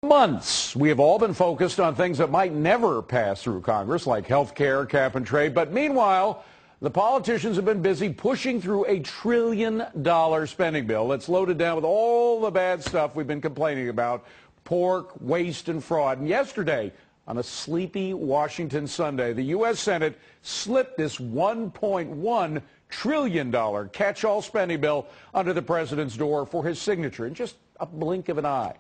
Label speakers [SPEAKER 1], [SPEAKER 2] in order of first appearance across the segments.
[SPEAKER 1] Months, we have all been focused on things that might never pass through Congress, like health care, cap and trade. But meanwhile, the politicians have been busy pushing through a $1 trillion spending bill that's loaded down with all the bad stuff we've been complaining about: pork, waste, and fraud. And yesterday, on a sleepy Washington Sunday, the U.S. Senate slipped this $1.1 trillion catch-all spending bill under the president's door for his signature in just a blink of an eye.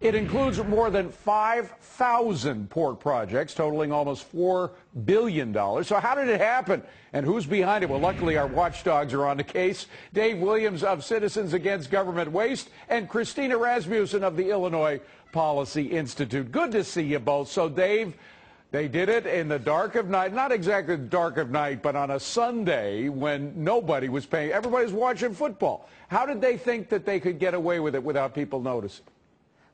[SPEAKER 1] It includes more than 5,000 pork projects totaling almost $4 billion. So how did it happen? And who's behind it? Well, luckily our watchdogs are on the case. Dave Williams of Citizens Against Government Waste and Kristina Rasmussen of the Illinois Policy Institute. Good to see you both. So Dave, they did it in the dark of night, not exactly the dark of night, but on a Sunday when nobody was paying. Everybody's watching football. How did they think that they could get away with it without people noticing?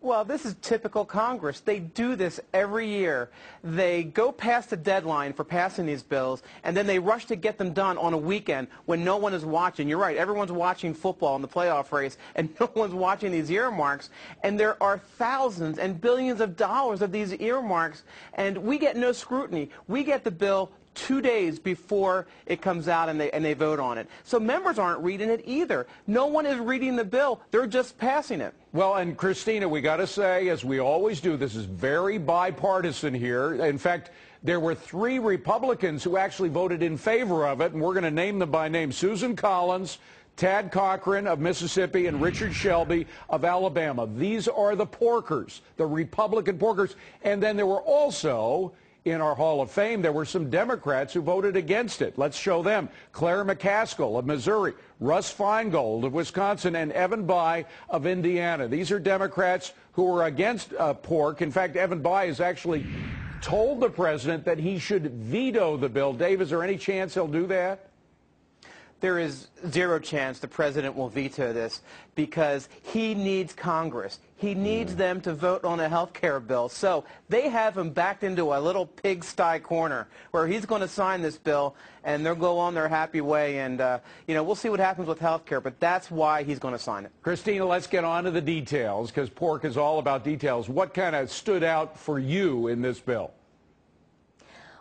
[SPEAKER 2] Well, this is typical Congress. They do this every year. They go past the deadline for passing these bills, and then they rush to get them done on a weekend when no one is watching. You're right, everyone's watching football in the playoff race, and no one's watching these earmarks. And there are thousands and billions of dollars of these earmarks, and we get no scrutiny. We get the bill 2 days before it comes out and they vote on it. So members aren't reading it either. No one is reading the bill. They're just passing it.
[SPEAKER 1] Well, and Kristina, we got to say, as we always do, this is very bipartisan here. In fact, there were 3 Republicans who actually voted in favor of it, and we're going to name them by name: Susan Collins, Tad Cochran of Mississippi, and Richard Shelby of Alabama. These are the porkers, the Republican porkers. And then there were also, in our Hall of Fame, there were some Democrats who voted against it. Let's show them: Claire McCaskill of Missouri, Russ Feingold of Wisconsin, and Evan Bayh of Indiana. These are Democrats who are against pork. In fact, Evan Bayh has actually told the president that he should veto the bill. Dave, is there any chance he'll do that?
[SPEAKER 2] There is zero chance the president will veto this because he needs Congress. He needs them to vote on a health care bill. So they have him backed into a little pigsty corner where he's going to sign this bill and they'll go on their happy way. And, we'll see what happens with health care, but that's why he's going to sign it.
[SPEAKER 1] Kristina, let's get on to the details, because pork is all about details. What kind of stood out for you in this bill?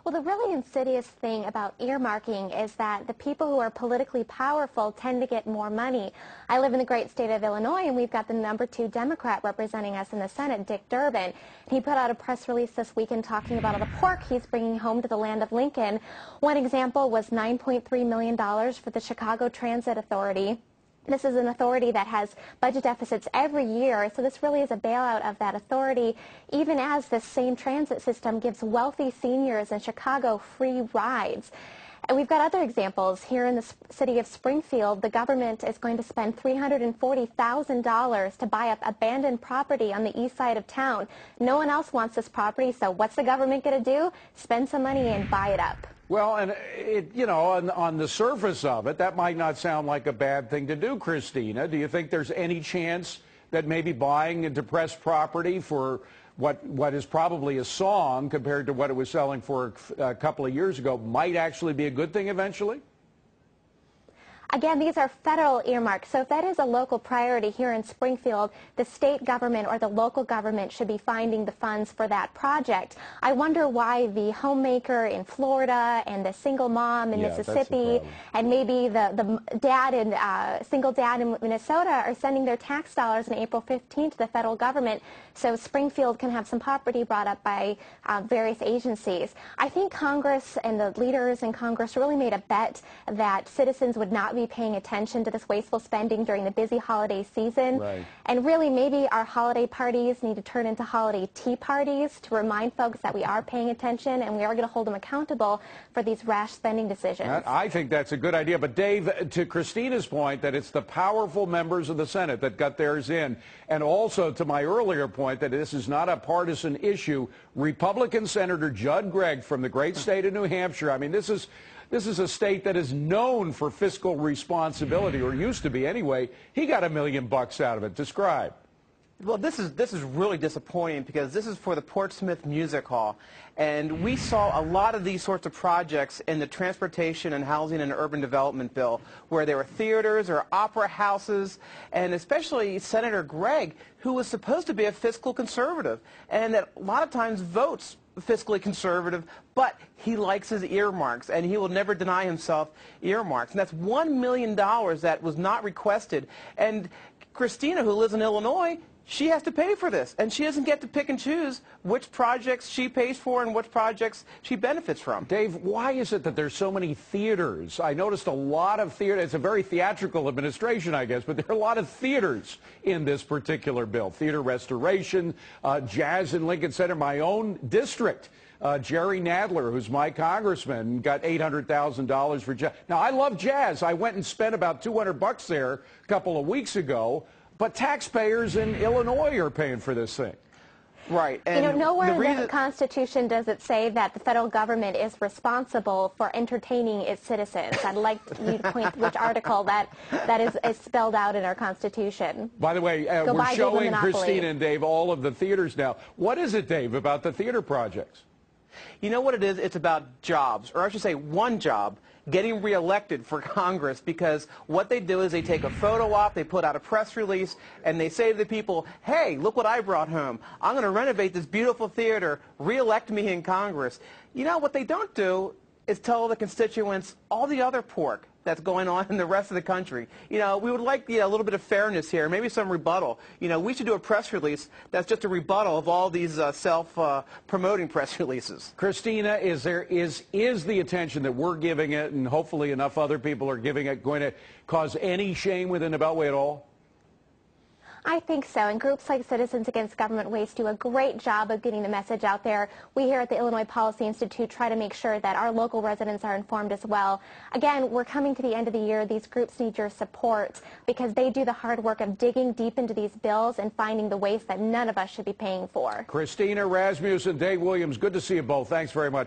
[SPEAKER 3] Well, the really insidious thing about earmarking is that the people who are politically powerful tend to get more money. I live in the great state of Illinois, and we've got the #2 Democrat representing us in the Senate, Dick Durbin. He put out a press release this weekend talking about all the pork he's bringing home to the land of Lincoln. One example was $9.3 million for the Chicago Transit Authority. This is an authority that has budget deficits every year, so this really is a bailout of that authority, even as this same transit system gives wealthy seniors in Chicago free rides. And we've got other examples. Here in the city of Springfield, the government is going to spend $340,000 to buy up abandoned property on the east side of town. No one else wants this property, so what's the government going to do? Spend some money and buy it up.
[SPEAKER 1] Well, and on the surface of it, that might not sound like a bad thing to do, Kristina. Do you think there's any chance that maybe buying a depressed property for what is probably a song compared to what it was selling for a couple of years ago might actually be a good thing eventually?
[SPEAKER 3] Again, these are federal earmarks, so if that is a local priority here in Springfield, the state government or the local government should be finding the funds for that project. I wonder why the homemaker in Florida and the single mom in Mississippi and maybe the single dad in Minnesota are sending their tax dollars on April 15th to the federal government so Springfield can have some property brought up by various agencies. I think Congress and the leaders in Congress really made a bet that citizens would not be paying attention to this wasteful spending during the busy holiday season.
[SPEAKER 1] Right.
[SPEAKER 3] And really, maybe our holiday parties need to turn into holiday tea parties to remind folks that we are paying attention and we are going to hold them accountable for these rash spending decisions.
[SPEAKER 1] I think that's a good idea. But Dave, to Kristina's point that it's the powerful members of the Senate that got theirs in, and also to my earlier point that this is not a partisan issue, Republican Senator Judd Gregg from the great state of New Hampshire, I mean, this is a state that is known for fiscal responsibility, or used to be anyway. He got $1 million out of it. Describe.
[SPEAKER 2] Well, this is really disappointing because this is for the Portsmouth Music Hall, and we saw a lot of these sorts of projects in the Transportation and Housing and Urban Development Bill, where there were theaters or opera houses, and especially Senator Gregg, who was supposed to be a fiscal conservative, and that a lot of times votes fiscally conservative, but he likes his earmarks, and he will never deny himself earmarks. And that's $1 million that was not requested. And Kristina, who lives in Illinois, she has to pay for this, and she doesn't get to pick and choose which projects she pays for and which projects she benefits from.
[SPEAKER 1] Dave, why is it that there's so many theaters? I noticed a lot of theaters. It's a very theatrical administration, I guess, but there are a lot of theaters in this particular bill. Theater restoration, jazz in Lincoln Center, my own district. Jerry Nadler, who's my congressman, got $800,000 for jazz. Now, I love jazz. I went and spent about $200 there a couple of weeks ago. But taxpayers in Illinois are paying for this thing.
[SPEAKER 2] Right. And
[SPEAKER 3] nowhere in the Constitution does it say that the federal government is responsible for entertaining its citizens. I'd like you to point which article that is spelled out in our Constitution.
[SPEAKER 1] By the way, we're showing Kristina and Dave all of the theaters now. What is it, Dave, about the theater projects?
[SPEAKER 2] You know what it is? It's about jobs, or I should say one job, getting reelected for Congress, because what they do is they take a photo op, they put out a press release, and they say to the people, hey, look what I brought home. I'm going to renovate this beautiful theater, reelect me in Congress. You know, what they don't do is tell the constituents all the other pork that's going on in the rest of the country. You know, we would like a little bit of fairness here, maybe some rebuttal. You know, we should do a press release that's just a rebuttal of all these self-promoting press releases.
[SPEAKER 1] Kristina, is the attention that we're giving it, and hopefully enough other people are giving it, going to cause any shame within the Beltway at all?
[SPEAKER 3] I think so, and groups like Citizens Against Government Waste do a great job of getting the message out there. We here at the Illinois Policy Institute try to make sure that our local residents are informed as well. Again, we're coming to the end of the year. These groups need your support because they do the hard work of digging deep into these bills and finding the waste that none of us should be paying for.
[SPEAKER 1] Kristina, Rasmussen, Dave Williams, good to see you both. Thanks very much.